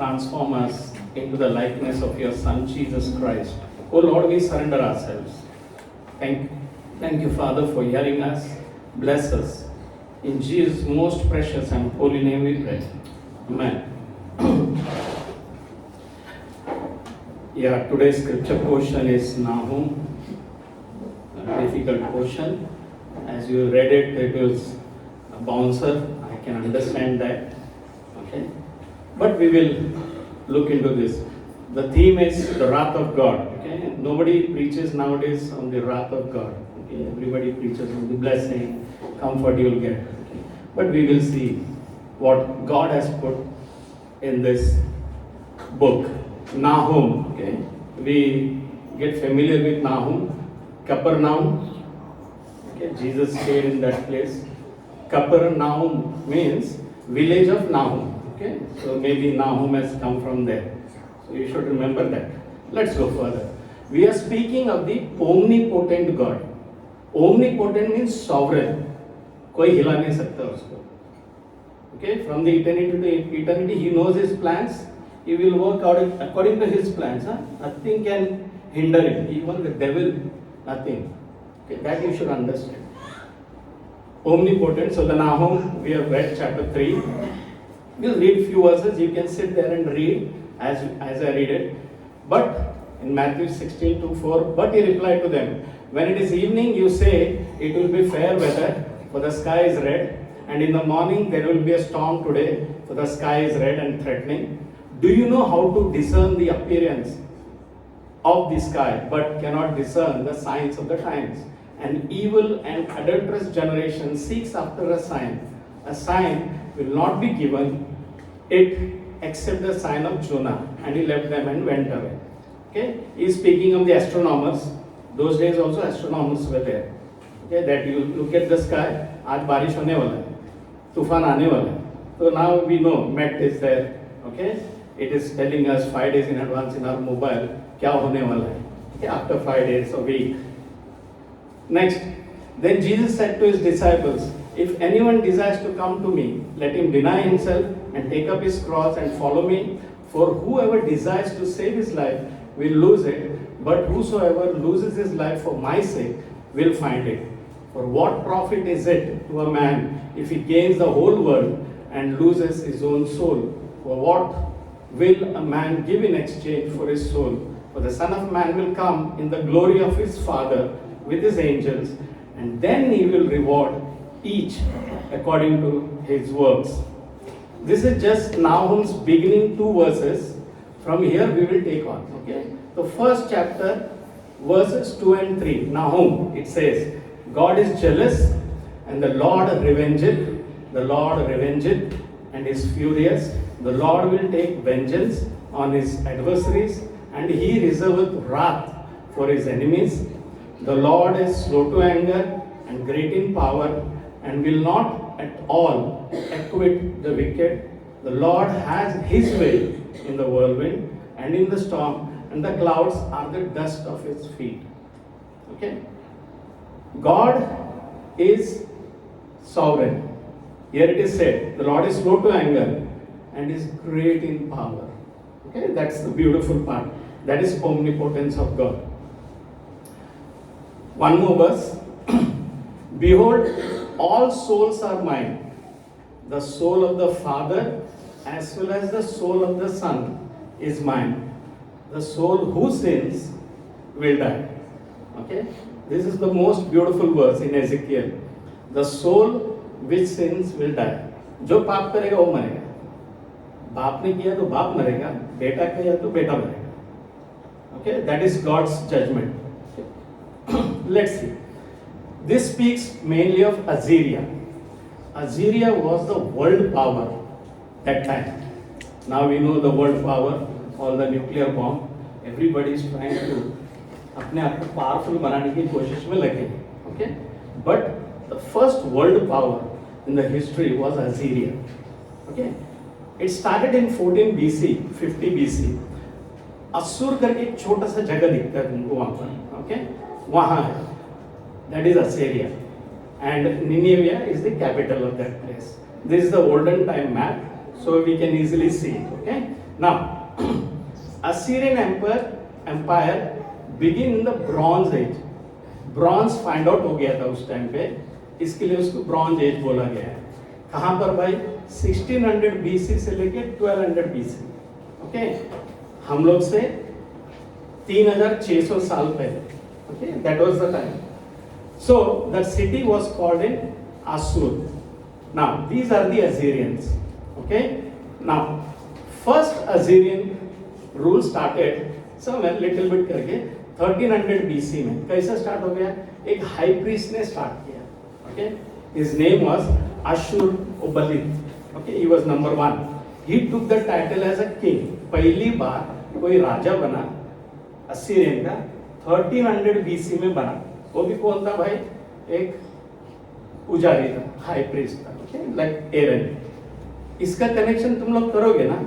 transform us into the likeness of your Son, Jesus Christ. Oh Lord, we surrender ourselves. Thank you, Father, for hearing us. Bless us. In Jesus' most precious and holy name we pray. Amen. Yeah, today's scripture portion is Nahum. A difficult portion. As you read it, it was a bouncer. I can understand that. Okay. But we will look into this. The theme is the wrath of God. Okay. Nobody preaches nowadays on the wrath of God. Okay. Everybody preaches on the blessing, comfort you will get. Okay. But we will see what God has put in this book. Nahum. Okay. We get familiar with Nahum. Capernaum. Okay. Jesus stayed in that place. Capernaum means village of Nahum. Okay. So maybe Nahum has come from there. So you should remember that. Let's go further. We are speaking of the omnipotent God. Omnipotent means sovereign. कोई हिला नहीं सकता उसको. Okay. From the eternity to eternity, He knows His plans. He will work out according to His plans. Huh? Nothing can hinder it. Even the devil, nothing. Okay, that you should understand. Omnipotent. So the Nahum, we have read chapter 3. We'll read few verses. You can sit there and read as I read it. But in Matthew 16:2-4, but He replied to them, when it is evening, you say it will be fair weather, for the sky is red, and in the morning there will be a storm today, for the sky is red and threatening. Do you know how to discern the appearance of the sky, but cannot discern the signs of the times? An evil and adulterous generation seeks after a sign. A sign will not be given it except the sign of Jonah. And he left them and went away. Okay? He is speaking of the astronomers. Those days also astronomers were there. Okay? That you look at the sky, आज बारिश होने वाला है, तूफान आने वाला है. So now we know Met is there. Okay? It is telling us 5 days in advance in our mobile क्या होने वाला है. Okay? After 5 days, a week. Next, then Jesus said to His disciples, if anyone desires to come to me, let him deny himself and take up his cross and follow me. For whoever desires to save his life will lose it, but whosoever loses his life for my sake will find it. For what profit is it to a man if he gains the whole world and loses his own soul? For what will a man give in exchange for his soul? For the Son of Man will come in the glory of his Father with his angels, and then he will reward each according to his works. This is just Nahum's beginning 2 verses. From here we will take on. Okay. The first chapter, verses 2 and 3. Nahum, it says, God is jealous, and the Lord revengeth. The Lord revengeth, and is furious. The Lord will take vengeance on his adversaries, and he reserveth wrath for his enemies. The Lord is slow to anger and great in power, and will not at all acquit the wicked. The Lord has his way in the whirlwind and in the storm, and the clouds are the dust of his feet. Okay? God is sovereign. Here it is said, the Lord is slow to anger and is great in power. Okay? That's the beautiful part. That is omnipotence of God. One more verse. Behold, all souls are mine. The soul of the Father as well as the soul of the Son is mine. The soul who sins will die. Okay? This is the most beautiful verse in Ezekiel. The soul which sins will die. जो पाप करेगा वो मरेगा. बाप ने किया तो बाप मरेगा, बेटा किया तो बेटा मरेगा. Okay? That is God's judgment. Okay. Let's see. This speaks mainly of Assyria. Assyria was the world power that time. Now we know the world power, all the nuclear bomb. Everybody is trying to अपने आप को powerful बनाने की कोशिश में लगे. Okay? But the first world power in the history was Assyria. Okay? It started in 14 BC, 50 BC. असुर करके एक छोटा सा जगह दिखता है तुमको वहाँ पर. Okay? वहाँ है. That is Assyria. And Nineveh is the capital of that place. This is the olden time map, so we can easily see it. Okay? Now, Assyrian empire begin in the Bronze Age. Bronze find out हो गया था उस time पे, इसके लिए उसको bronze age बोला गया है. कहां पर भाई? 1600 BC से लेके 1200 BC. ओके, हम लोग से 3600 साल पहले. Okay, that was the time. So the city was called in Assur. Now these are the Assyrians. Okay, now first Assyrian rule started somewhere little bit करके 1300 BC में. कैसा स्टार्ट हो गया? एक हाई प्रीस्ट ने स्टार्ट किया. Okay, his name was Ashur-uballit. Okay, he was number 1. He took the title as a king. पहली बार कोई राजा बना असीरियन का 1300 BC में बना. वो भी कौन था भाई? एक पुजारी था, हाई प्रीस्ट था. Okay, like Aaron. इसका कनेक्शन तुम लोग करोगे ना,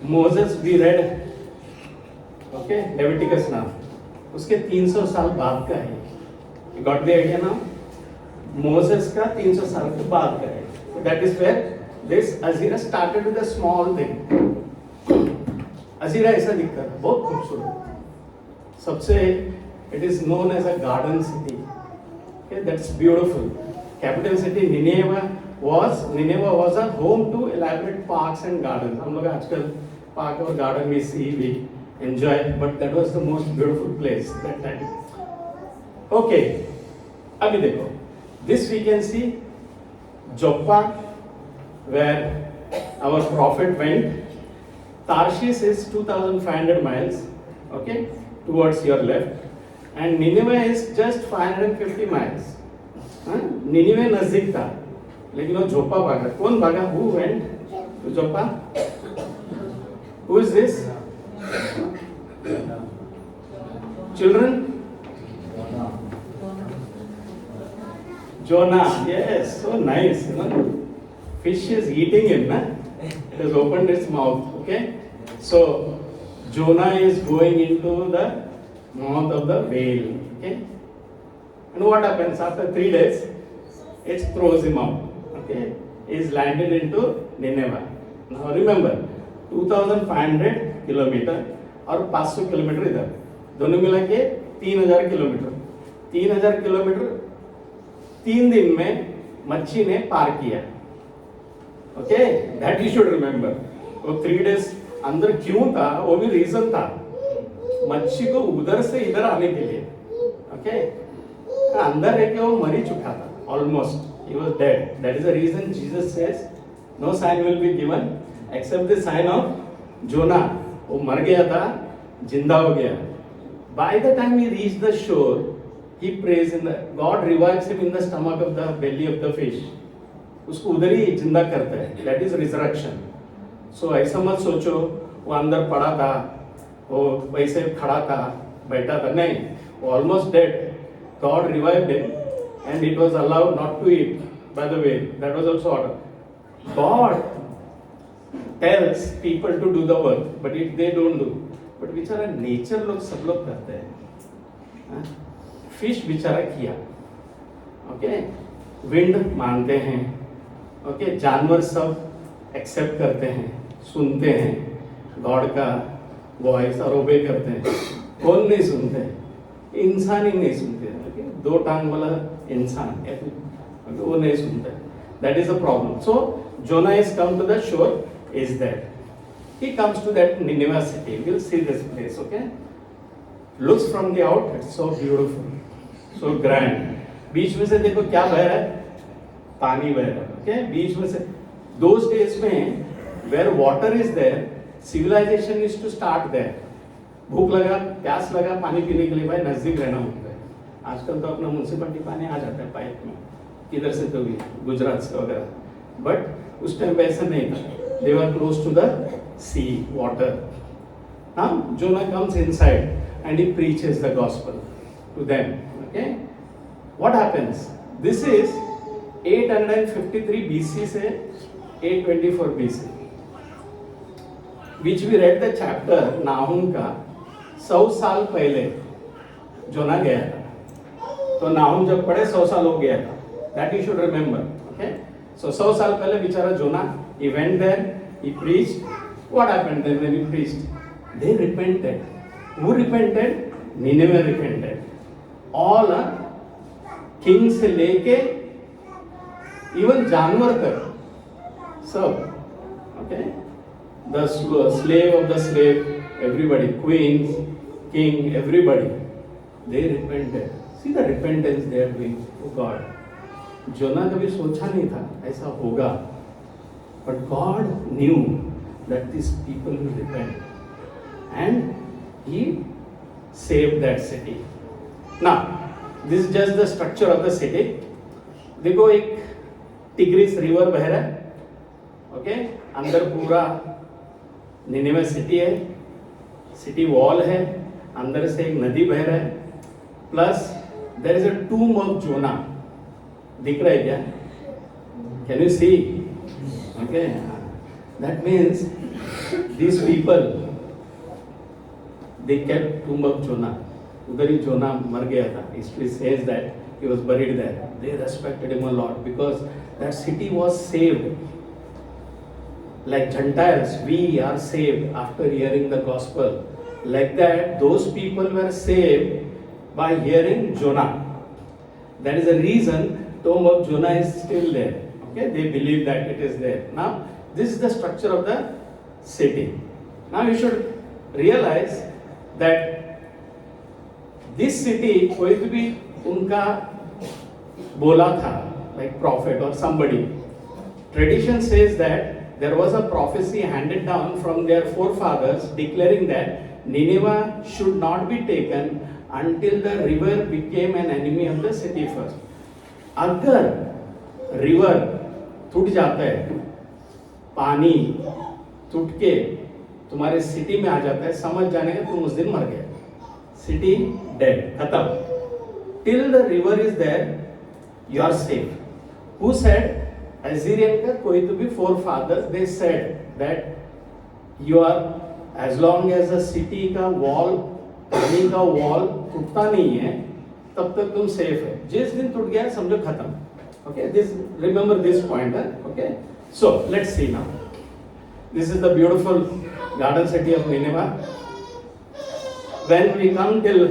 Moses we read, okay, Leviticus नाम, उसके 300 साल बाद का है. गॉट द आइडिया ना? मोसेस का 300 साल के बाद का है. दैट इज वेयर दिस अजीरा started with a small thing. अजीरा ऐसा दिखता था, बहुत खूबसूरत. सबसे it is known as a garden city. Okay, that's beautiful. Capital city Nineveh was a home to elaborate parks and gardens. हम लोग आजकल park और garden we see, we enjoy, but that was the most beautiful place that time. Okay, अभी देखो, this we can see Joppa where our prophet went. Tarshish is 2,500 miles, okay, towards your left. And Nineveh is just 550 miles. निनिवे नजदीक था, लेकिन वो Joppa भागा. कौन भागा? Who went to Joppa? Who is this? Children? Jonah. Yes, so nice. You know, fish is eating him, na? It has opened its mouth. Okay, so Jonah is going into the mouth of the whale. Okay, and what happens after 3 days? It throws him out. Okay, he is landed into Nineveh. Now remember, 2,500 kilometre और 500 kilometre इधर, दोनों मिला के 3,000 kilometre. 3,000 kilometre 3 दिन में मच्छी ने पार किया. Okay, that you should remember. वो 3 डेज अंदर क्यों था? वो भी रीजन था, मच्छी को उधर से इधर आने के लिए. ओके, अंदर रह के वो मर ही चुका था, almost he was dead. That is the reason Jesus says no sign will be given except the sign of Jonah. वो मर गया था, जिंदा हो गया. By the time he reach the shore, he prays in the God revives him in the stomach of the belly of the fish. उसको उधर ही जिंदा करता है. That is resurrection. सो ऐसा मत सोचो वो अंदर पड़ा था, वो वैसे खड़ा था, बैठा था. नहीं, वो almost dead. God revived him and it was allowed not to eat by the way. That was also order. God tells people to do the work, but if they don't do, but बेचारा nature लोग सब लोग करते हैं. Fish बेचारा किया. Okay, wind मानते हैं. ओके, जानवर सब एक्सेप्ट करते हैं, सुनते हैं गॉड का वॉइस और ओबे करते हैं. कौन नहीं सुनते? इंसान ही नहीं सुनते. दो टांग वाला इंसान वो नहीं सुनता. That is a problem. So Jonah is come to the shore. Is that he comes to that Nineveh city. We'll see this place. Okay, looks from the out, it's so beautiful, so grand. बीच में से देखो क्या बह रहा है? पानी बह रहा है. Okay, बीच में से. those days में where water is there, civilization is to start there. भूख लगा, प्यास लगा, पानी पीने के लिए भाई नजदीक रहना होता है. आजकल तो अपना म्यूनसिपलिटी पानी आ जाता है पाइप में, किधर से तो भी गुजरात से वगैरह. बट उस टाइम पे ऐसा नहीं था. They were close to the sea water. हाँ, Jonah comes inside and he preaches the gospel to them. Okay, what happens? This is 853 BC से 824 BC, which we read the chapter नाहुम का. 100 साल पहले जोना गया था. तो नाहुम जब पढ़े 100 साल हो गया था. That you should remember. Okay, so 100 साल पहले बेचारा जोना, he went there, he preached. What happened then when he preached? They repented. Who repented? Nineveh repented. All king से लेके even जानवर तक सब. Okay, the slave of the slave, everybody, queens, king, everybody, they repented. See the repentance they are doing to God. जोना कभी सोचा नहीं था ऐसा होगा, but God knew that these people will repent, and He saved that city. Now, this is just the structure of the city. देखो एक tigris river बह रहा है, ओके, अंदर पूरा निनेवे सिटी है, सिटी वॉल है, अंदर से एक नदी बह रहा है, plus there is a tomb of Jonah. दिख रहा है क्या? Can you see? Okay, that means these people they kept tomb of Jonah. उधर ही जोना मर गया था. History says that he was buried there. They respected him a lot because that city was saved. Like Gentiles, we are saved after hearing the gospel. Like that, those people were saved by hearing Jonah. That is the reason tomb of Jonah is still there. Okay, they believe that it is there. Now, this is the structure of the city. Now you should realize that this city कोई भी उनका बोला था, like prophet or somebody. Tradition says that there was a prophecy handed down from their forefathers declaring that Nineveh should not be taken until the river became an enemy of the city first. अगर river टूट जाता है, पानी टूट के तुम्हारे city में आ जाता है, समझ जाने का तुम उस दिन मर गए. सिटी डेड, खत्म. Till the river is there, you are safe. Who said? Assyrian का कोई तो भी forefathers, they said that you are, as long as the city का wall, पानी का wall टूटता नहीं है, तब तक तुम safe है. जिस दिन टूट गया समझो खत्म. Okay, this, remember this point. Okay, so let's see now. This is the beautiful garden city of Nineveh. When we come till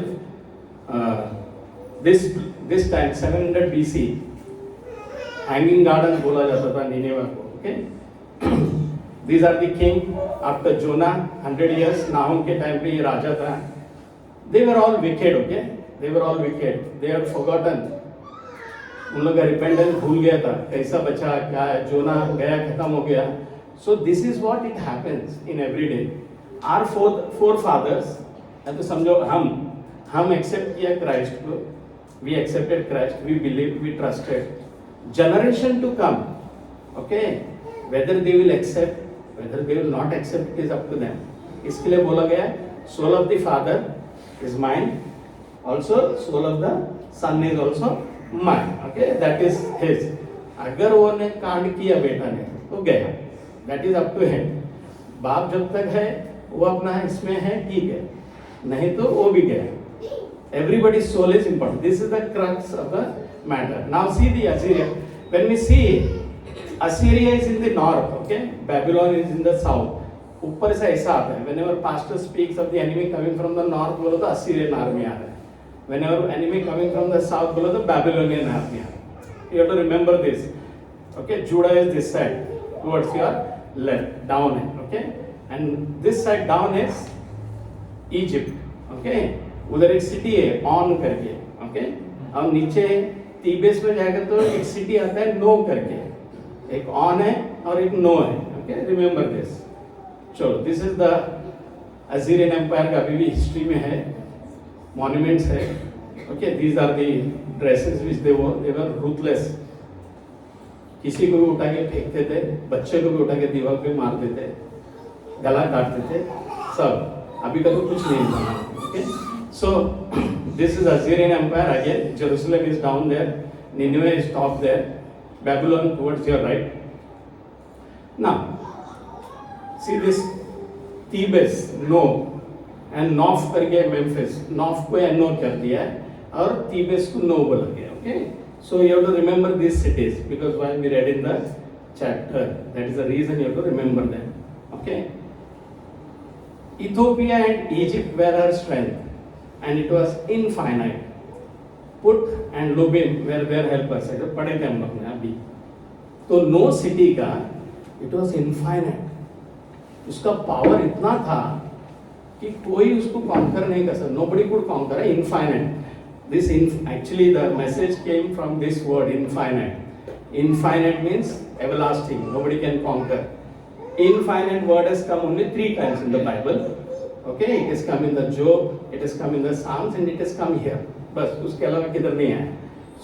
this time 700 BC, hanging garden बोला जाता था निनेवा को. Okay, these are the king after Jonah 100 years. नाहुम के time पे ये राजा था. They were all wicked. Okay, they were all wicked. They had forgotten. उन लोग का रिपेंडेंस भूल गया था, कैसा बचा क्या है, जोना गया खत्म हो गया. So this is what it happens in every day. Our forefathers, तो समझो हम एक्सेप्ट किया क्राइस्ट को. We accepted Christ, we believed, we trusted. Generation to come, okay, whether they will accept, whether they will not accept, it is up to them. इसके लिए बोला गया, soul of the father is mine, also soul of the son is also mine. Okay, that is his. अगर वो ने कांड किया बेटा ने तो गया, that is up to him. बाप जब तक है वो अपना इसमें है, ठीक है, नहीं तो वो भी गया. Everybody's soul is important. This is the crux of the matter. Now see the Assyria. When we see Assyria is in the north, okay, Babylon is in the south. ऊपर से ऐसा आता है. Whenever pastor speaks of the enemy coming from the north, बोलो तो Assyrian army आ रहा है. Whenever enemy coming from the south, बोलो तो Babylonian army आ रहा है. You have to remember this. Okay, Judah is this side towards your left, down है. Okay, and this side down is Egypt. Okay. उधर एक city है on करके. Okay, और नीचे तीबेस में जाएगा तो एक सिटी आता है नो करके. एक ऑन है और एक नो है. Okay, remember this. चलो, this is the Assyrian empire का अभी भी हिस्ट्री में है, मॉन्यूमेंट्स है. Okay, these are the dresses which they were ruthless. किसी को भी उठा के फेंकते थे, बच्चे को भी उठा के दीवार पे मार देते, गला काटते थे, सब. अभी का तो कुछ नहीं था. Okay, so this is Assyrian Empire again. Jerusalem is down there, Nineveh is top there, Babylon towards your right. Now see this Thebes, No, and Noph करके Memphis. Noph को No कर दिया है और Thebes को No बोला गया. Okay, so you have to remember these cities because while we read in the chapter, that is the reason you have to remember them. Okay, Ethiopia and Egypt were her strength, and it was infinite. Put and Lubim were their helpers. ऐसे पढ़े थे हम लोग ने अभी. तो no city का it was infinite. उसका पावर इतना था कि कोई उसको कॉन्कर नहीं कर सकता. Nobody could conquer. Infinite. This actually the message came from this word infinite. Infinite means everlasting. Nobody can conquer. Infinite word has come only 3 times in the Bible. Okay, it has come in the Job, it has come in the Psalms, and it has come here. बस उसके अलावा किधर नहीं है.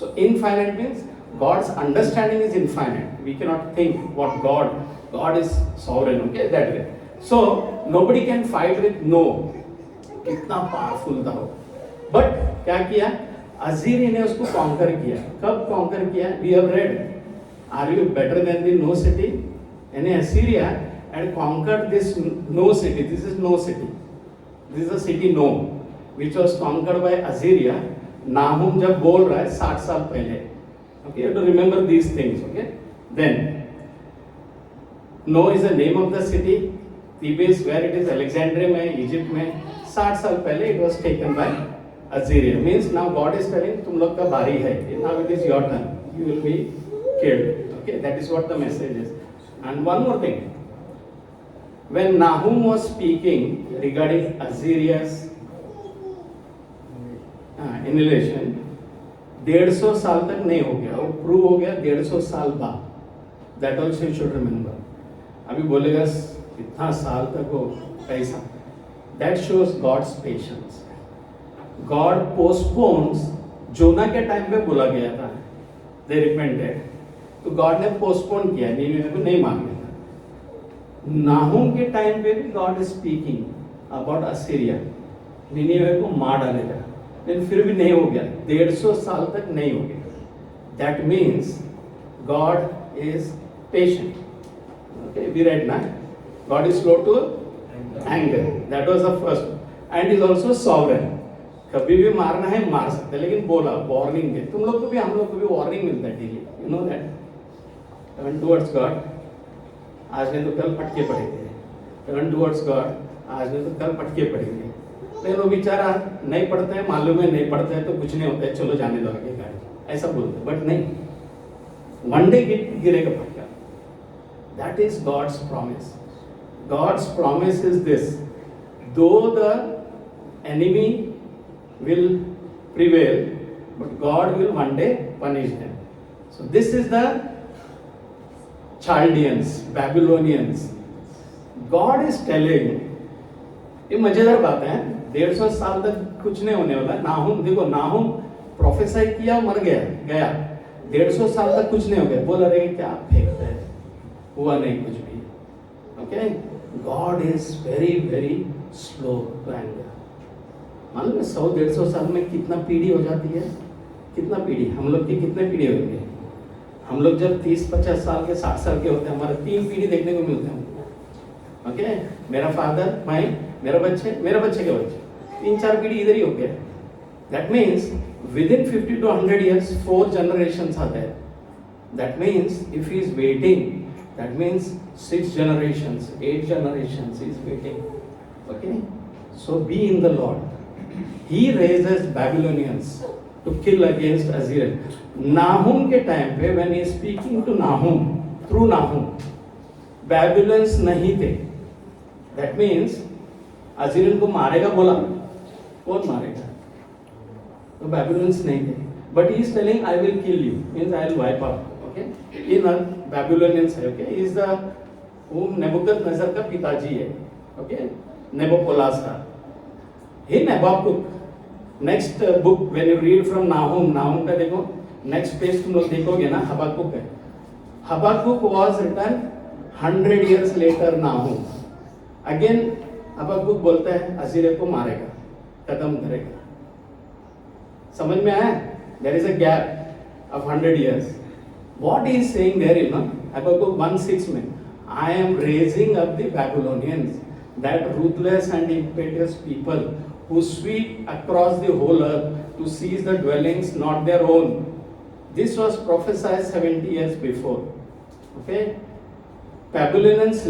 So infinite means God's understanding is infinite. We cannot think what God is sovereign. Okay, that way. So nobody can fight with no. कितना powerful था वो. But क्या किया? अजीरी ने उसको कॉन्कर किया. कब कॉन्कर किया? We have read. Are you better than the No city? यानी Assyria had conquered this No city. This is No city. This is a city No which was conquered by Assyria. Nahum जब बोल रहा है 60 साल पहले. Okay, you too remember these things. Okay, then No is the name of the city. Thebes where it is Alexandria में, Egypt में. 60 साल पहले it was taken by Assyria. Means now God is telling तुम लोग का बारी है. Now it is your turn. You will be killed. Okay, that is what the message is. And one more thing. When Nahum was speaking regarding Assyria's annihilation, 150 साल तक नहीं हो गया. वो प्रूव हो गया 150 साल बाद. That also you should remember. अभी बोलेगा इतना साल तक वो कैसा? That shows God's patience. God postpones. जोना के टाइम पे बोला गया था they repented, तो गॉड ने पोस्टपोन किया. निनिवे को नहीं मानने का. नाहुम के टाइम पे भी God is speaking about Assyria. Nineveh को मार डालेगा, लेकिन फिर भी नहीं हो गया. 150 साल तक नहीं हो गया. That means God is patient. Okay, we read ना, God is slow to anger. That was the first. And is also sovereign. कभी भी मारना है मार सकते, लेकिन बोला वार्निंग दे. तुम लोग को भी, हम लोग को भी वार्निंग मिलता है daily. You know that. Turn towards God. आज नहीं तो कल पटके पड़ेंगे. Turn towards God. आज नहीं तो कल पटके पड़ेंगे. लेकिन वो बेचारा नहीं पढ़ते हैं, मालूम है नहीं पढ़ते हैं तो कुछ नहीं होता है, चलो जाने दो आगे गाड़ी, ऐसा बोलते. बट नहीं, वन डे गिरेगा पटका. That is God's promise. God's promise is this. Though the enemy will prevail, but God will one day punish them. So this is the Chaldeans, Babylonians. God is telling, ये मजेदार बात है. 150 साल तक कुछ नहीं होने वाला. नाहुम देखो, नाहुम प्रोफेसाई किया, मर गया. 150 साल तक कुछ नहीं हो गया. बोला रहे क्या फेंकते हैं, हुआ नहीं कुछ भी. Okay, God is very very slow to anger. मालूम है 100-150 साल में कितना पीढ़ी हो जाती है? कितना पीढ़ी? हम लोग की कितने पीढ़ी होंगे? हम लोग जब 30-50 साल के 60 साल के होते हैं, हमारे 3 पीढ़ी देखने को मिलते हैं. ओके, मेरा फादर, मैं, मेरे बच्चे के बच्चे, 3-4 पीढ़ी इधर ही हो गया. That means with in 50 to 100 years 4 generations are there. That means if he is waiting, that means 6 generations, 8 generations he is waiting. Okay, so be in the Lord. He raises Babylonians to kill against Assyria. Nahum के time पे when he is speaking to Nahum, through Nahum, Babylonians नहीं थे. That means Assyrian को मारेगा बोला, कौन मारेगा? तो Babylonians नहीं थे. But he is telling I will kill you, means I will wipe out. Okay, in Babylonians है. Okay, he is the whom Nebuchadnezzar का पिताजी है. Okay, Nabopolassar. He Habakkuk. Next book when you read from Nahum का देखो, next page तुम लोग देखोगे ना, हबाकुक है. Habakkuk was written 100 years later Nahum. Again Habakkuk बोलता है असीरिया को मारेगा, खत्म करेगा. समझ में आया? There is a gap of 100 years. What he is saying there, you know, Habakkuk 1:6 में, I am raising up the Babylonians, that ruthless and impetuous people who sweep across the whole earth to seize the dwellings not their own. This was prophesied 70 years before. Okay, Babylonians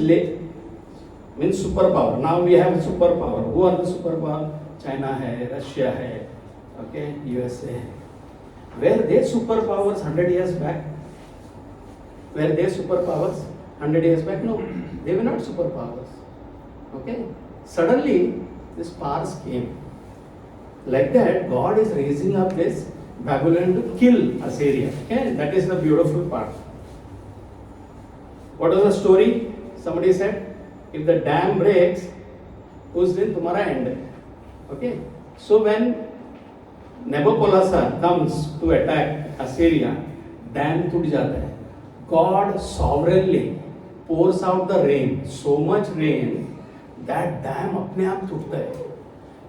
means superpower. Now we have superpower. Who are the superpower? China hai, Russia hai, okay, USA. Were they superpowers 100 years back? Were they superpowers 100 years back? No, they were not superpowers. Okay, suddenly this powers came. Like that, God is raising up this Babylon to kill Assyria. Okay, that is the beautiful part. What was the story? Somebody said, if the dam breaks, उस दिन तुम्हारा end है. Okay, so when Nebuchadnezzar comes to attack Assyria, dam टूट जाता है. God sovereignly pours out the rain, so much rain that dam अपने आप टूटता है.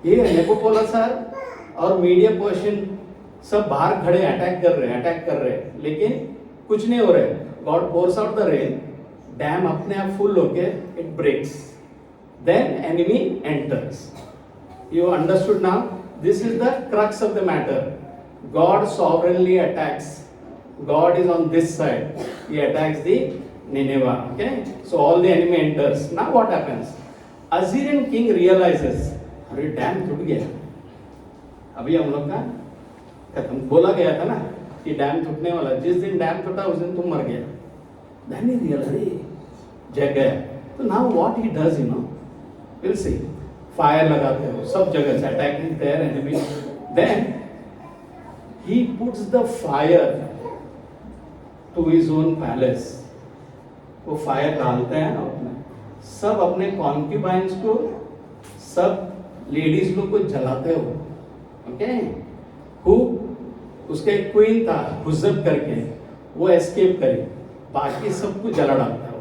ये नेबुकदनेस्सर और मीडिया पर्सन सब बाहर खड़े अटैक कर रहे हैं, लेकिन कुछ नहीं हो रहा है. God pours out the rain, dam अपने आप फुल होके it breaks. Then enemy enters. You understood now? This is the crux of the matter. God sovereignly attacks. God is on this side. He attacks the Nineveh. Okay? So all the enemy enters. Now what happens? Assyrian king realizes, अरे dam टूट गया. अभी हम लोग का खत्म. बोला गया था ना कि डैम टूटने वाला. जिस दिन डैम टूटा उस दिन तुम मर गया. Then he realized, जग गया. तो now what he does, we'll see. Fire लगाते हो सब जगह से, attacking their enemy. Then he puts the fire to his own palace. वो फायर डालते हैं अपने, सब अपने कॉन्क्यूबाइंस को, सब लेडीज लोग को जलाते हो. ओके, हु उसका एक क्वीन था हुज्जब करके, वो एस्केप करी, बाकी सबको जला डालता हो.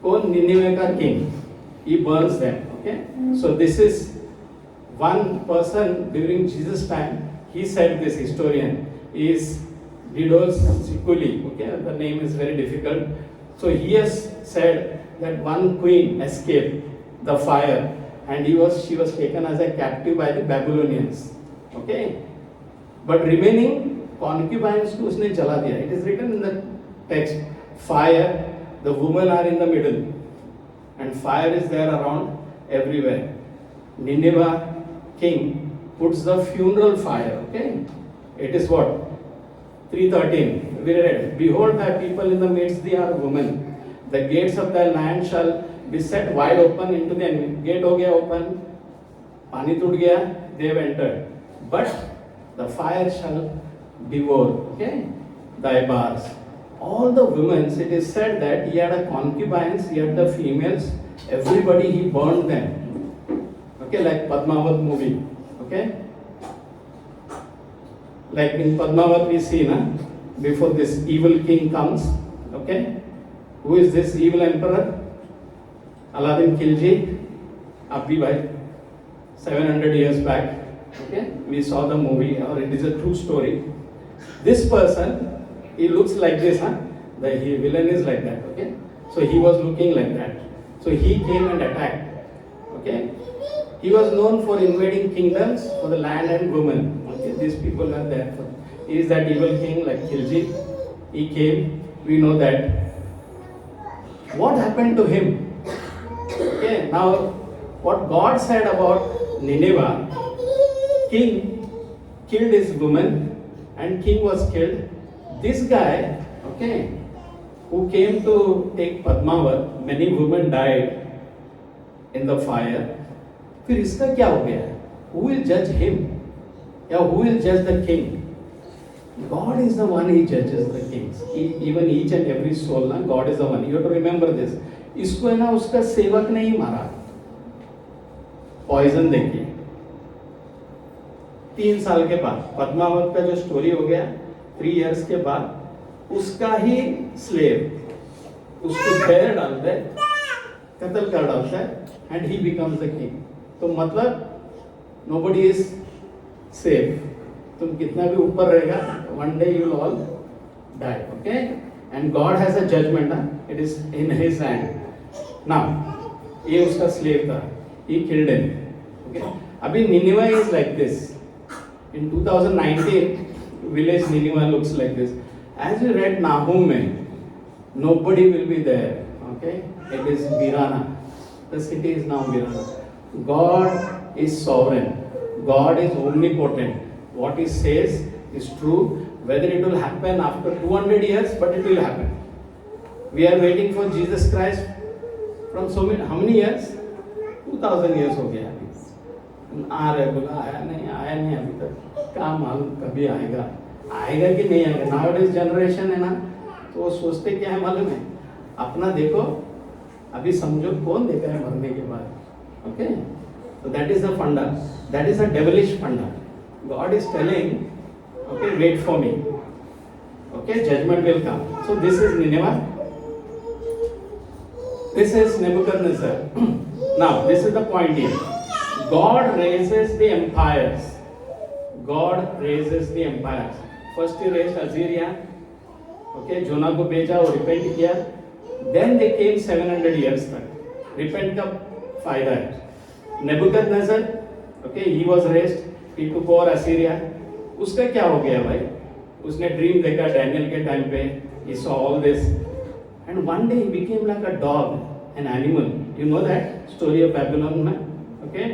कौन? निनिवे का king. He Burns them. Okay, so this is one person during Jesus time. He said, this historian is Didos Sikuli. Okay, the name is very difficult. So he has said that one queen escaped the fire, and she was taken as a captive by the Babylonians. Okay, but remaining concubines को उसने जला दिया. It is written in the text, fire, the women are in the middle, and fire is there around everywhere. Nineveh king puts the funeral fire. Okay, it is what? 3:13, we read, behold thy people in the midst they are women, the gates of thy land shall be set wide open into the enemy. Gate हो गया open, पानी टूट गया, they have entered, but the fire shall devour, okay, thy bars. All the women, it is said that he had a concubines, he had the females, everybody he burned them. Okay, like Padmavat movie. Okay, like in Padmavat we see, before this evil king comes. Okay, who is this evil emperor? Aladdin Khilji. Abhi bhai, 700 years back. Okay, we saw the movie, or it is a true story. This person, he looks like this, the villain is like that. Okay, so he was looking like that. So he came and attacked. Okay, he was known for invading kingdoms for the land and women. Okay, these people are there. He is that evil king like Khilji. He came. We know that. What happened to him? Okay, now what God said about Nineveh, king killed his woman and king was killed. This guy, okay, who came to take Padmavat, many women died in the fire. फिर इसका क्या हो गया? Who will judge him? Yeah, who will judge the king? God is the one, he judges the kings. Even each and every soul, God is the one. You have to remember this. इसको है ना उसका सेवक ने ही मारा, poison देके. 3 साल के बाद पद्मावत का जो स्टोरी हो गया, 3 years के बाद उसका ही स्लेव उसको पैर डालता है, कत्ल कर डालता है, and he becomes the king. तो मतलब nobody is safe. तुम कितना भी ऊपर रहेगा, one day you will all die. Okay, and God has a judgment. It is in His hand. Now, ये उसका slave था. He killed him. Okay. अभी Nineveh is like this. In 2019, village Nineveh looks like this. As you read Nahum में, nobody will be there. Okay, it is Virana. The city is now Mirana. God is sovereign. God is omnipotent. What He says is true. Whether it will happen after 200 years, but it will happen. We are waiting for Jesus Christ from so many, how many years? 2000 years हो गया अभी. आ रहे बोला आया नहीं अभी तक. क्या मालूम कभी आएगा कि नहीं आएगा. Nowadays जनरेशन है ना, तो वो सोचते क्या है मालूम है, अपना देखो, अभी समझो कौन देखा है मरने के बाद. Okay, so that is the funda. That is a devilish funda. God is telling, okay, wait for me. Okay, judgment will come. So this is Nineveh. This is Nebuchadnezzar. Now this is the point here. God raises the empires. God raises the empires. First he raised Assyria. Okay, जोना को भेजा और repent किया. Then they came 700 years तक. Repent का फायदा है. Nebuchadnezzar, okay, he was raised. He took over Assyria. उसका क्या हो गया भाई? उसने ड्रीम देखा डैनियल के टाइम पे. He saw all this, and one day he became like a dog, an animal. You know that story of Babylon में? Okay,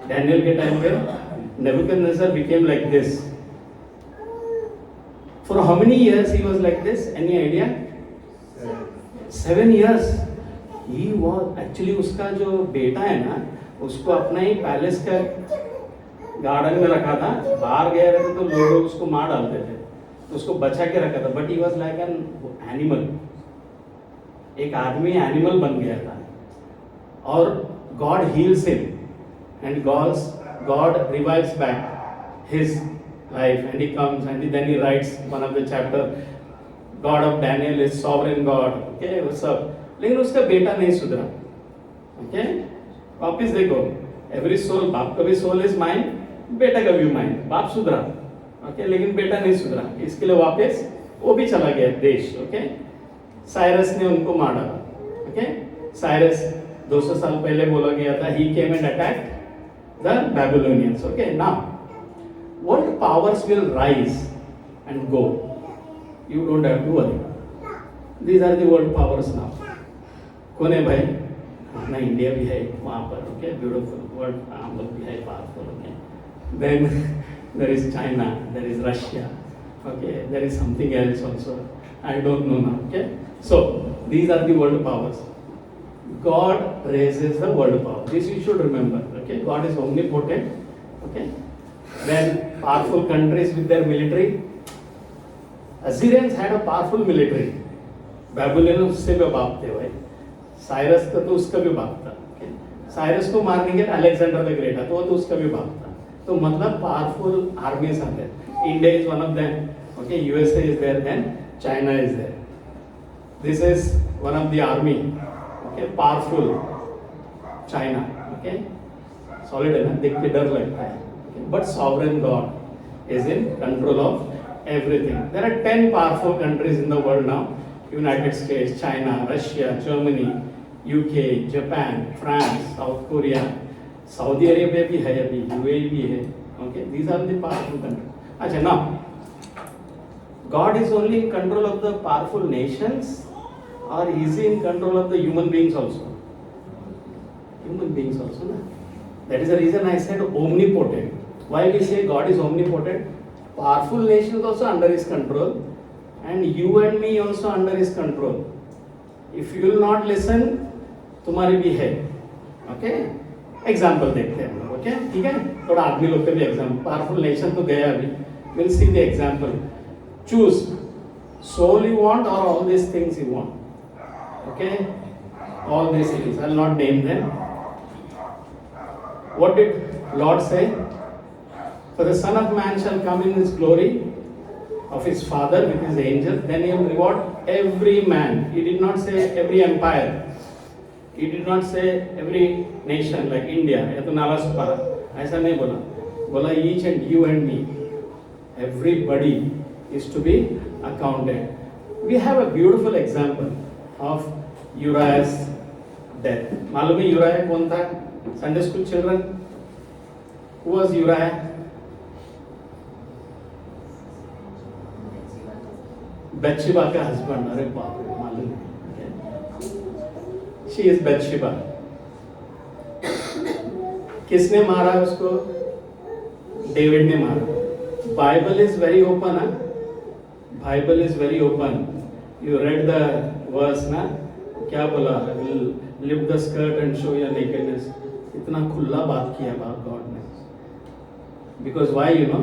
डैनियल के टाइम पे Nebuchadnezzar became like this. For how many years he was like this? Any idea? 7 years. He was actually, उसका जो बेटा है ना, उसको अपना ही पैलेस का गार्डन में रखा था. बाहर गए रहते तो लोग उसको मार डालते थे, तो उसको बचा के रखा था. But he was like an animal. एक आदमी एनिमल बन गया था. और God heels him, and God revives back his life, and he comes and then he writes one of the chapter, God of Daniel is sovereign God. Okay, वो सब. लेकिन उसका बेटा नहीं सुधरा. Okay, वापिस देखो, every soul, बाप का भी soul is mind, बेटा का भी mind. बाप सुधरा, okay, लेकिन बेटा नहीं सुधरा. इसके लिए वापिस वो भी चला गया देश. Okay, साइरस ने उनको मार डाला. Okay, साइरस 200 साल पहले बोला गया था, he came and attacked the Babylonians. Okay, now world powers will rise and go. You don't have to worry. These are the world powers now. कौन है भाई? अपना इंडिया भी है वहाँ पर. Okay, beautiful world. हम लोग भी है powerful. Okay, then there is China, there is Russia. Okay, there is something else also. I don't know now. Okay, so these are the world powers. God raises the world power. This you should remember. Okay, God is omnipotent. Okay. Then powerful countries with their military. Assyrians had a powerful military. Babylon उससे भी बाप थे भाई. Cyrus का तो उसका भी बाप था. Okay? साइरस को मारने के अलेक्जेंडर द ग्रेट था, तो उसका भी बाप था. तो मतलब powerful armies are there. India is one of them. Okay, USA is there, then China is there. This is one of the army. Okay, powerful China. Okay, solid है ना, देख के डर लगता है. But sovereign God is in control of everything. There are 10 powerful countries in the world now. United States, China, Russia, Germany, UK, Japan, France, South Korea, Saudi Arabia भी है अभी, UAE भी है. Okay, these are the powerful countries. अच्छा, now God is only in control of the powerful nations, or is He in control of the human beings also? Human beings also, na? That is the reason I said omnipotent. Why we say God is omnipotent? Powerful nations also under His control, and you and me also under His control. If you will not listen, तुम्हारी भी है. Okay? Example देखते हैं हम लोग. Okay? ठीक है? थोड़ा आदमी लोग के भी example. Powerful nation तो गया अभी. We'll see the example. Choose. Soul you want or all these things you want. Okay? All these things. I'll not name them. What did Lord say? For the Son of Man shall come in His glory of His Father with His angels, then He will reward every man. He did not say every empire. He did not say every nation like India, या तो नालासोपारा, ऐसा नहीं बोला. बोला each and you and me. Everybody is to be accounted. We have a beautiful example of Uriah's death. मालूम है यूराया कौन था? Sunday school children. Who was Uriah? Bathsheba का husband. अरे बाप रे, मालूम है. She is Bathsheba. किसने मारा उसको? डेविड ने मारा। Bible is very open, Bible is very open. You read the verse ना, क्या बोला? Lift the skirt and show your nakedness. इतना खुला बात किया बाप गॉड ने। Because why you know,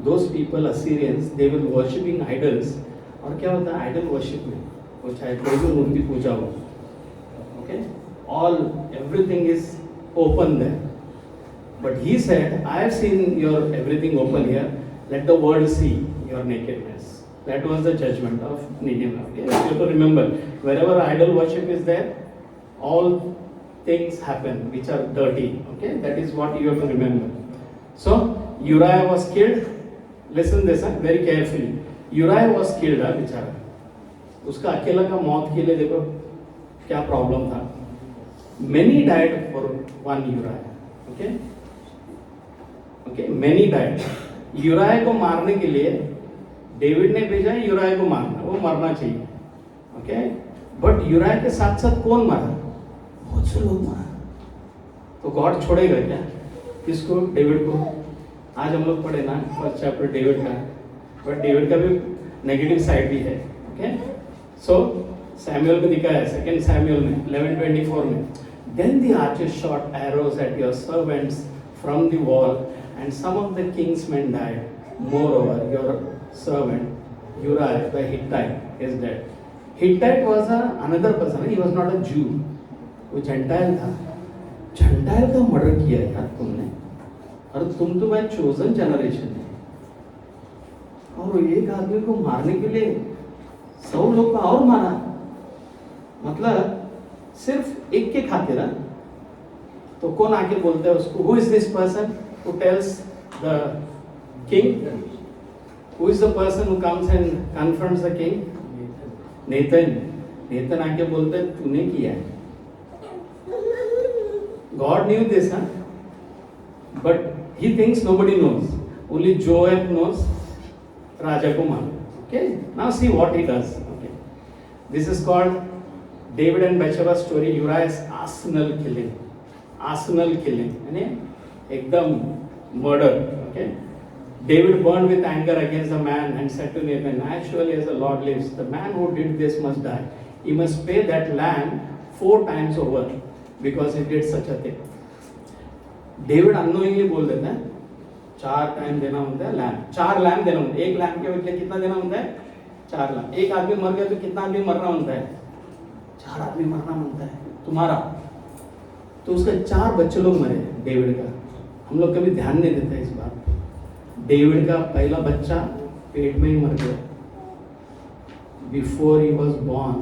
those people Assyrians they will worshipping idols. और क्या होता है आइडल वर्शिप में? वो चाहे कोई भी मूर्ति पूजा हो, okay, all everything is open there. But he said, I have seen your everything open here. Let the world see your nakedness. That was the judgment of Nineveh. Okay? You have to remember, wherever idol worship is there, all things happen which are dirty. Okay, that is what you have to remember. So Uriah was killed. Listen this very carefully. Uriah was killed, बेचारा। उसका अकेला का मौत के लिए देखो क्या problem था। Many died for one Uriah. Okay. Many died. यूराया को मारने के लिए डेविड ने भेजा यूराया को मारना, वो मरना चाहिए, ओके। बट यूराया के साथ साथ कौन मारा? बहुत से लोग मारा। तो गॉड छोड़ेगा क्या किसको? डेविड को। आज हम लोग पढ़े ना फर्स्ट चैप्टर डेविड का, बट डेविड का भी नेगेटिव साइड भी है, ओके। सो सैमुअल को दिखाया है सेकंड सैमुअल में 11:24 में, then the archers shot arrows at your servants from the wall and some of the king's men died. Moreover, your servant Uriah the Hittite is dead. Hittite was another person. He was not a Jew. वो Gentile था। Gentile का murder किया यार तुमने, और तुम तो भाई chosen generation है, और एक आदमी को मारने के लिए 100 लोग को और मारा। मतलब सिर्फ एक के खातिर। तो कौन आके बोलता है उसको? Who is this person who tells the king? Who is the person who comes and confronts the king? Nathan. Nathan आके बोलता है तूने किया है। God knew this, huh? But he thinks nobody knows. Only Joab knows राजा को मार। Okay? Now see what he does. Okay. This is called David and Bathsheba story. Uriah's arsenal killing. Arsenal killing. यानी एकदम murder. Okay. David burned with anger against the man and said to Nathan, as surely as the Lord lives, the man who did this must die. He must pay that lamb 4 times over because he did such a thing. David unknowingly बोल देता है 4 time देना होता है lamp, 4 lamp देना होता है। एक लैम्प के बदले कितना देना होता है? 4 लैम्प। एक आदमी मर गया तो कितना आदमी मरना होता है? 4 आदमी मरना होता है तुम्हारा। तो उसका 4 बच्चे लोग मरे डेविड का। हम लोग कभी ध्यान नहीं देते इस बात। डेविड का पहला बच्चा पेट में ही मर गया। Before he was born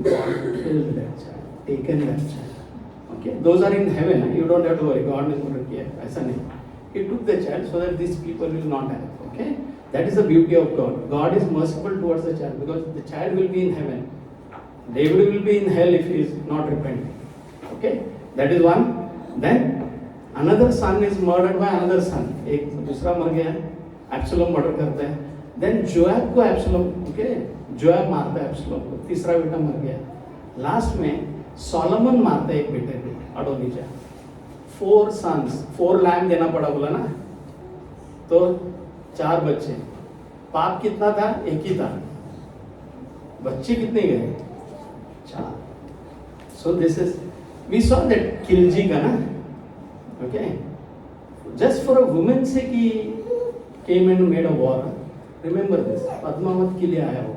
God killed that child, taken that child. Okay, those are in heaven, you don't have to worry, God ने मर्डर किया, ऐसा नहीं। He took the child so that this people will not have. Okay, that is the beauty of God. God is merciful towards the child because the child will be in heaven. David will be in hell if he is not repenting. Okay, that is one. Then another son is murdered by another son. एक दूसरा मर गया, एब्सलोम murder करता है। Then जोआब को एब्सलोम, okay, जोआब मारता है एब्सलोम को, तीसरा बेटा मर गया। लास्ट में सोलोमन मारता है एक बेटे को, अडोनिजा। 4 sons, 4 लैम्प देना पड़ा बोला ना, तो 4 बच्चे। पाप कितना था? एक ही था। बच्चे कितने गए? 4। So this is, we saw that Khilji का ना, okay, just for a woman sake he came and made a war. Remember this, Padmaavat के लिए आया वो,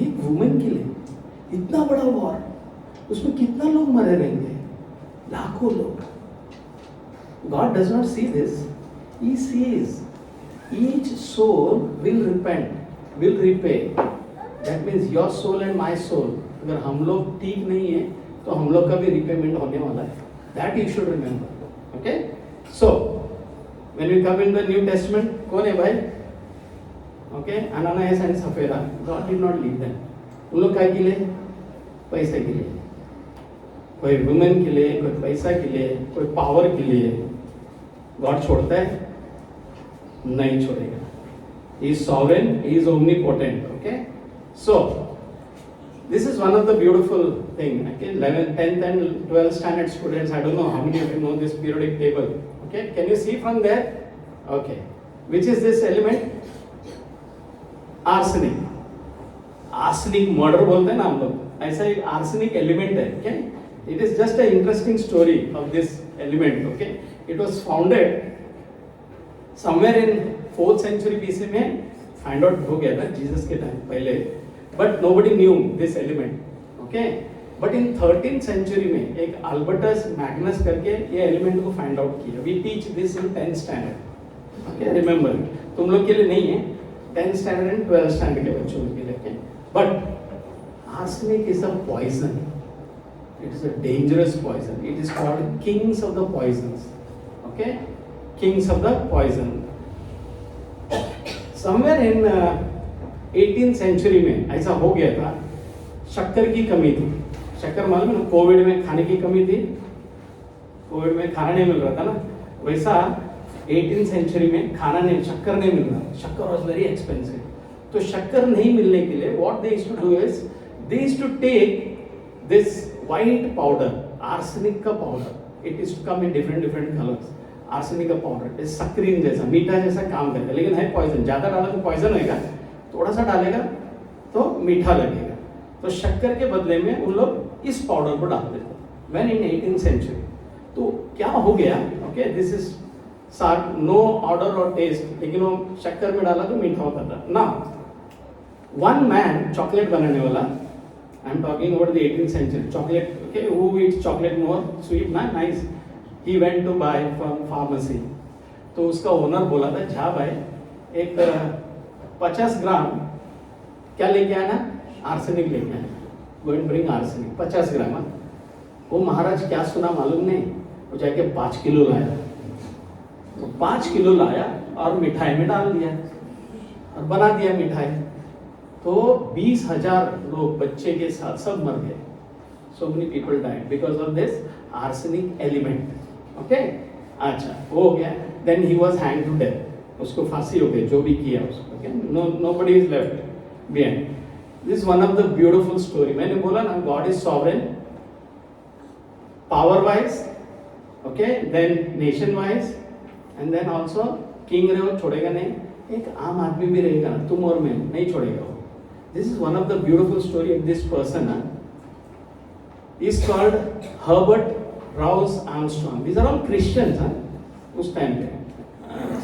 एक वुमेन के लिए इतना बड़ा वॉर, उसमें कितना लोग मरे रहेंगे? लाखों लोग। God does not see this, he sees each soul will repent, will repay. That means your soul and my soul, अगर हम लोग ठीक नहीं है तो हम लोग का भी रिपेमेंट होने वाला है। That you should remember. Okay? So, when we come in the New Testament, कौन है भाई? Okay? Ananias and Sapphira. God did not leave them. उन लोग क्या के लिए? पैसे के लिए। कोई वुमेन के लिए, कोई पैसा के लिए, कोई पावर के लिए गॉड छोड़ता है? नहीं छोड़ेगा। He is sovereign, he is omnipotent. Okay? So, This is one of the beautiful thing. Okay, 11th, 10th and 12th standard students, I don't know how many of you know this periodic table. Okay, can you see from there? Okay, which is this element? Arsenic. Arsenic murder बोलते हैं ना हम लोग, ऐसा एक arsenic element है. Okay, it is just an interesting story of this element. Okay, it was founded somewhere in 4th century BC में find out हो गया था Jesus के टाइम पहले. But nobody knew this element, okay? But in 13th century में एक Albertus Magnus करके ये element को find out किया. We teach this in 10th standard, okay? Remember, तुम लोग के लिए नहीं है, 10th standard and 12th standard के बच्चों के लिए, okay? But arsenic is a poison. It is a dangerous poison. It is called kings of the poisons, okay? Kings of the poison. Somewhere in 18th century में ऐसा हो गया था, शक्कर की कमी थी. शक्कर मालूम है ना, कोविड में खाने की कमी थी, कोविड में खाना नहीं मिल रहा था ना, वैसा 18th सेंचुरी में खाना नहीं, शक्कर नहीं मिल रहा. शक्कर वाज वेरी एक्सपेंसिव. तो शक्कर नहीं मिलने के लिए what they used to do is they used to take this white powder, arsenic का powder. It is to come in different colours. Arsenic का पाउडर इज सक्रीन जैसा, मीठा जैसा काम करता है, लेकिन है पॉइजन. ज्यादा डाला तो पॉइजन होगा, थोड़ा सा डालेगा तो मीठा लगेगा. तो शक्कर के बदले में उन लोग इस पाउडर को डालते थे. व्हेन इन 18th सेंचुरी तो क्या हो गया, ओके, दिस इज सार नो ऑर्डर और टेस्ट, लेकिन वो शक्कर में डाला तो मीठा होता था ना. वन मैन चॉकलेट बनाने वाला, I am talking about the 18th century, chocolate, okay, who eats chocolate more sweet ना, nice. He went to buy from pharmacy. तो उसका ओनर बोला था, जा भाई एक 50 ग्राम क्या लेके आना, आर्सेनिक लेके आना, गो एंड ब्रिंग आर्सेनिक 50 ग्राम. वो महाराज क्या सुना मालूम नहीं, वो जाके 5 किलो लाया. तो 5 किलो लाया और मिठाई में डाल दिया और बना दिया मिठाई. तो 20,000 लोग बच्चे के साथ सब मर गए. So many people died because of this arsenic element. Okay, अच्छा वो हो गया. Then he was hanged to death. उसको फांसी हो गई, जो भी किया उसको. Okay? Nobody is left behind. This is one of the beautiful story. मैंने बोला ना, God is sovereign, power wise, okay, then nation wise, and then also king रहे हो छोड़ेगा नहीं, एक आम आदमी भी रहेगा ना, तुम और मैं नहीं छोड़ेगा वो. This is one of the beautiful story of this person. He is called Herbert Rouse Armstrong. These are all Christians उस टाइम पे.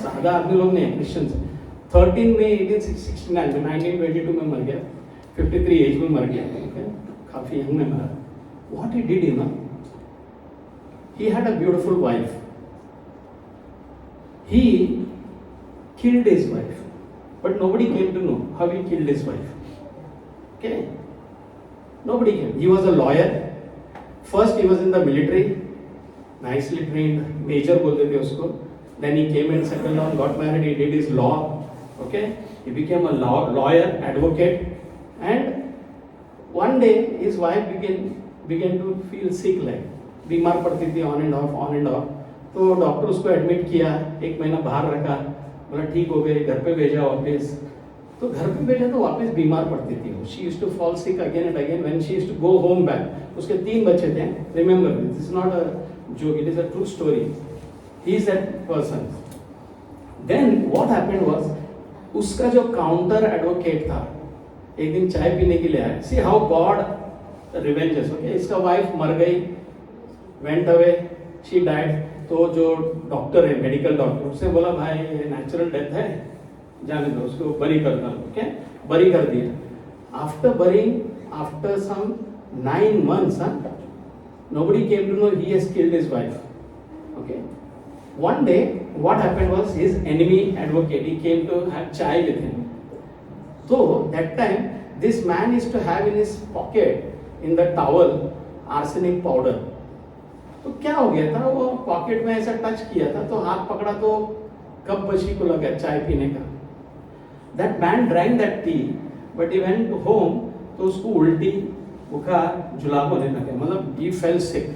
सादा आदमी लोग नहीं, Christians. 13 में 1869 में 1922 में मर गया, 53 एज में मर गया. काफी यंग में मरा. What he did, you know, he had a beautiful wife. He killed his wife, but nobody came to know how he killed his wife. Okay, nobody came. He was a lawyer. First he was in the military, nicely trained, major बोलते थे उसको. Then he came and settled down, got married, he did his law. Okay, he became a lawyer, advocate, and one day his wife began to feel sick, like बीमार पड़ती थी on and off. तो doctor उसको admit किया, 1 महीना बाहर रखा, बोला ठीक हो गए, घर पे भेजा वापस. तो घर पे भेजा तो वापस बीमार पड़ती थी. She used to fall sick again and again when she used to go home back. उसके 3 बच्चे थे. Remember, this is not a joke, it is a true story. He is that person. Then what happened was, उसका जो counter advocate था एक दिन चाय पीने के लिए आया. See how God revenges. Okay, इसका वाइफ मर गई, वेंट अवे, शी डाइड. तो जो डॉक्टर है, मेडिकल डॉक्टर, उसने बोला भाई नेचुरल डेथ है, जाने दो, उसको बरी कर दो. ओके, बरी कर दिया. After burying, after some 9 months, nobody came to know he has killed his wife. Okay, one day what happened was, his enemy advocate, he came to have chai with him. So that time this man used to have in his pocket, in the towel, arsenic powder. तो क्या हो गया था, वो pocket में ऐसा touch किया था तो हाथ पकड़ा तो कप बशी को लगा चाय पीने का. That man drank that tea, but he went home तो उसको उल्टी, बुखार, जुलाब होने लगा, मतलब he fell sick.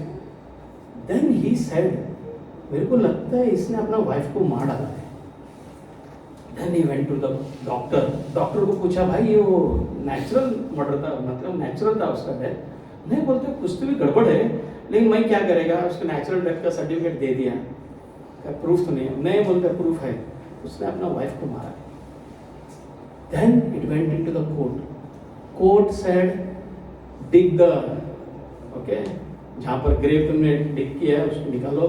Then he said, मेरे को लगता है इसने अपना वाइफ को मार डाला है. Then he went to the doctor. Doctor को पूछा भाई ये वो नेचुरल मर्डर था, मतलब नेचुरल था उसका डेथ। नहीं, बोलते कुछ तो भी गड़बड़ है, लेकिन मैं क्या करेगा, उसको नेचुरल डेथ का सर्टिफिकेट दे दिया, क्या प्रूफ तो नहीं है? नहीं, बोलते प्रूफ है, उसने अपना वाइफ को मारा। Then it went into the court. Court said, dig the, okay, जहाँ पर ग्रेव तुमने डिग किया है उसको निकालो,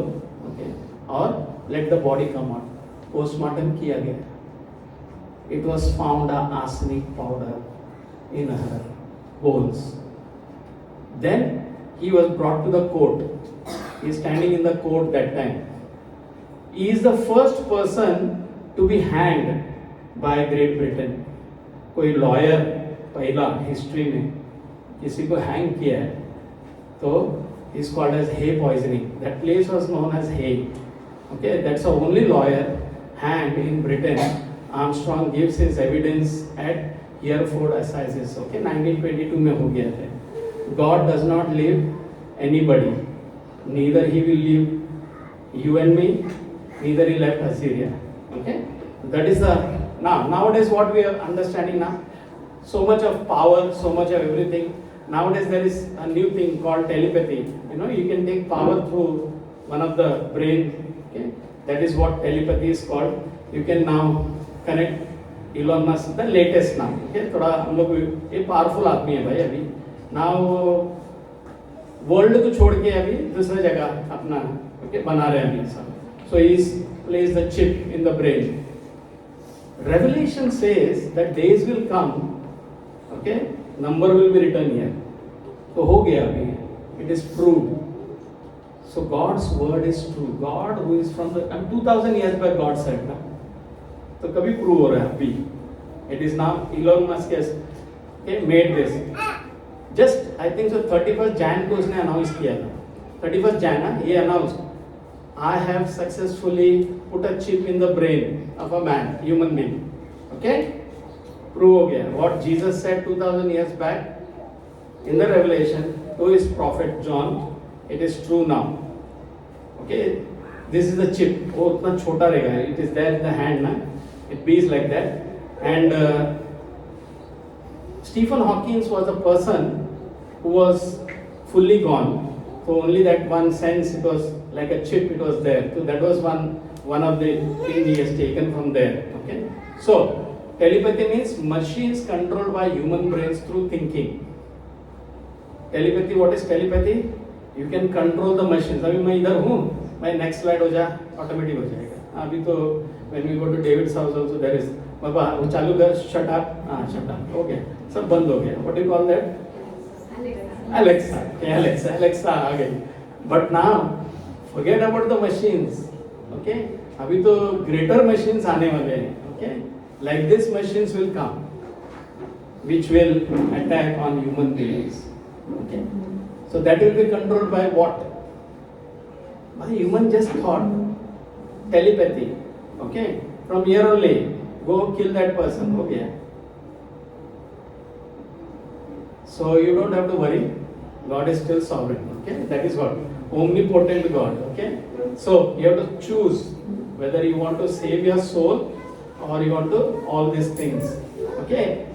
okay, और let the body come out. Postmortem किया गया। It was found a arsenic powder in her bones. Then he was brought to the court. He is standing in the court that time. He is the first person to be hanged by Great Britain. कोई lawyer पहला history में किसी को hang किया है तो is called as Hay poisoning. That place was known as Hay. Okay, that's the only lawyer hanged in Britain. Armstrong gives his evidence at Hereford Assizes. Okay, 1922 में हो गया था. God does not leave anybody. Neither he will leave you and me. Neither he left Assyria. Okay, that is the nowadays what we are understanding now. So much of power, so much of everything. Nowadays there is a new thing called telepathy. You know, you can take power through one of the brain. Okay, that is what telepathy is called. You can now connect Elon Musk, the latest now. Okay, थोड़ा हम लोग ये powerful आदमी है भाई अभी. Now world को छोड़ के अभी दूसरे जगह अपना okay बना रहे हैं अभी सब. So he places the chip in the brain. Revelation says that days will come. Okay, number will be written here. तो हो गया अभी. It is proved. So God's word is true. God who is from the 2000 years back God said ना. तो कभी prove हो रहा है अभी. It is now Elon Musk has made this. Just I think so 31st Jan को उसने announce किया था. 31st Jan ना ये announce. I have successfully put a chip in the brain of a man, human being. Okay? Prove हो गया. What Jesus said 2000 years back in the Revelation to his prophet John, it is true now. Okay? This is the chip. वो उतना छोटा रहेगा. It is there in the hand ना. It beats like that. And Stephen Hawking was a person who was fully gone. So only that one sense, it was like a chip, it was there. So that was one of the things he has taken from there. Okay. So telepathy means machines controlled by human brains through thinking. Telepathy, what is telepathy? You can control the machines. अभी मैं इधर हूँ, मैं next slide हो जा, automatic हो जाएगा. अभी तो when we go to David's house also there is, बाबा वो चालू कर, shut up, shut up, okay, सब बंद हो गया. What do you call that? Alexa. Okay, Alexa आ गई. But now forget about the machines. Okay, अभी तो greater machines आने वाले हैं. Okay, like this machines will come, which will attack on human beings. Okay, so that will be controlled by what? By human just thought, telepathy. Okay, from here only, go kill that person. Okay. So you don't have to worry. God is still sovereign. Okay, that is what omnipotent God. Okay, so you have to choose whether you want to save your soul or you want to all these things. Okay,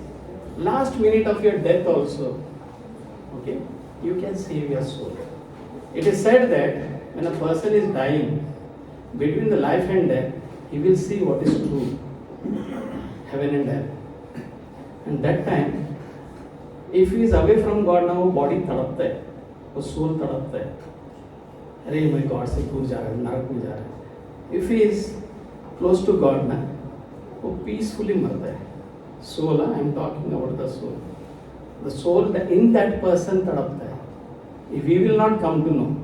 last minute of your death also. Okay, you can save your soul. It is said that when a person is dying, between the life and death, he will see what is true, heaven and hell. And that time, if he is away from God now, वो body तड़पता है, वो soul तड़पता है. अरे मैं God से दूर जा रहा हूँ, नरक में जा रहा हूँ. If he is close to God ना, वो peacefully मरता है. Soul, I am talking about the soul. The soul in that person तड़पता है. If we will not come to know,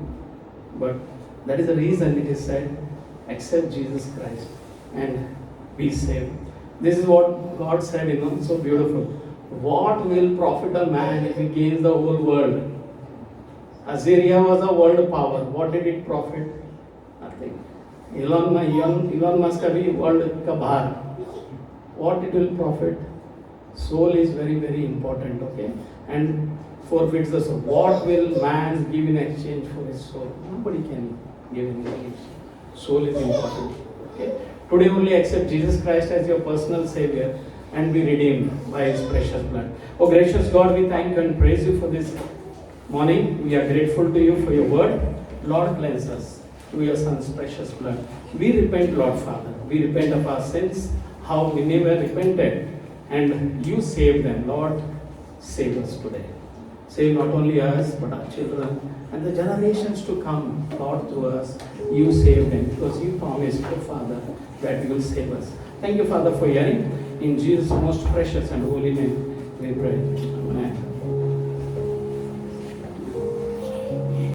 but that is the reason it is said, accept Jesus Christ and be saved. This is what God said, so beautiful. What will profit a man if he gains the whole world? Assyria was a world power. What did it profit? Nothing. Elon Musk abhi world ka bahar. What it will profit? Soul is very, very important, okay? And forfeits the soul. What will man give in exchange for his soul? Nobody can give in exchange. Soul is important. Okay? Today only accept Jesus Christ as your personal Savior and be redeemed by His precious blood. Oh gracious God, we thank you and praise you for this morning. We are grateful to you for your word. Lord, cleanse us through your Son's precious blood. We repent, Lord Father. We repent of our sins, how we never repented, and you saved them. Lord, save us today. Save not only us, but our children and the generations to come. Lord, through us, you save them because you promised, oh Father, that you will save us. Thank you, Father, for hearing. In Jesus' most precious and holy name, we pray. Amen.